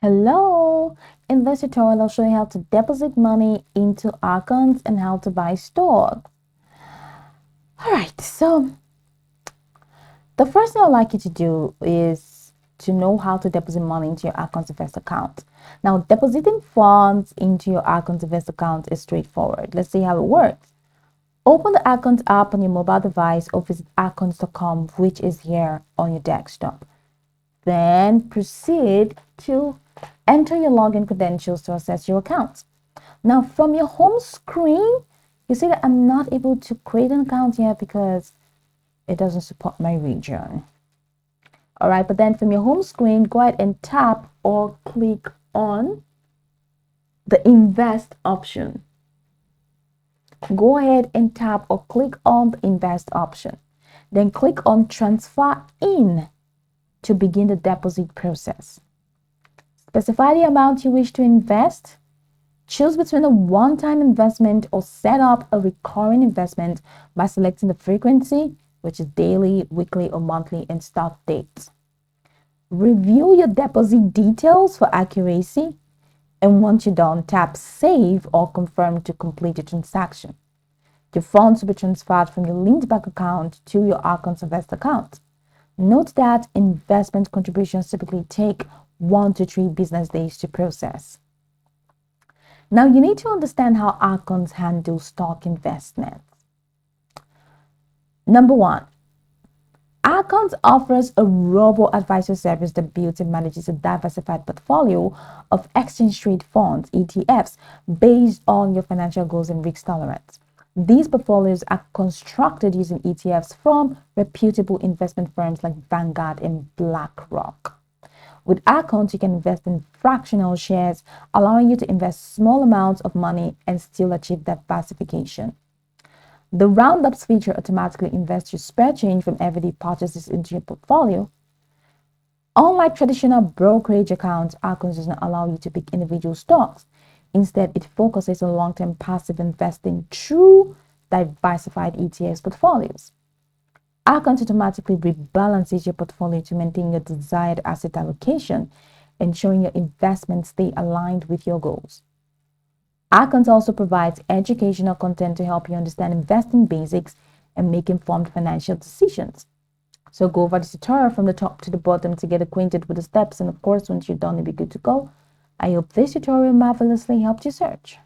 Hello! In this tutorial, I'll show you how to deposit money into Acorns and how to buy stock. Alright, so the first thing I'd like you to do is to know how to deposit money into your Acorns Invest account. Now, depositing funds into your Acorns Invest account is straightforward. Let's see how it works. Open the Acorns app on your mobile device or visit acorns.com, which is here on your desktop. Then proceed to enter your login credentials to access your account. Now, from your home screen, you see that I'm not able to create an account yet because it doesn't support my region. All right, but then from your home screen, go ahead and tap or click on the invest option. Go ahead and tap or click on the invest option. Then click on transfer in to begin the deposit process. Specify the amount you wish to invest. Choose between a one-time investment or set up a recurring investment by selecting the frequency, which is daily, weekly, or monthly, and start date. Review your deposit details for accuracy, and once you're done, tap Save or Confirm to complete the transaction. Your funds will be transferred from your linked bank account to your Acorns Invest account. Note that investment contributions typically take 1 to 3 business days to process. Now, you need to understand how Acorns handle stock investments. Number 1, Acorns offers a robo-advisor service that builds and manages a diversified portfolio of exchange-traded funds, ETFs, based on your financial goals and risk tolerance. These portfolios are constructed using ETFs from reputable investment firms like Vanguard and BlackRock. With Acorns, you can invest in fractional shares, allowing you to invest small amounts of money and still achieve diversification. The Roundups feature automatically invests your spare change from everyday purchases into your portfolio. Unlike traditional brokerage accounts, Acorns does not allow you to pick individual stocks. Instead, it focuses on long-term passive investing through diversified ETFs portfolios. Acorns automatically rebalances your portfolio to maintain your desired asset allocation, ensuring your investments stay aligned with your goals. Acorns also provides educational content to help you understand investing basics and make informed financial decisions. So go over the tutorial from the top to the bottom to get acquainted with the steps, and of course, once you're done, you'll be good to go. I hope this tutorial marvelously helped you search.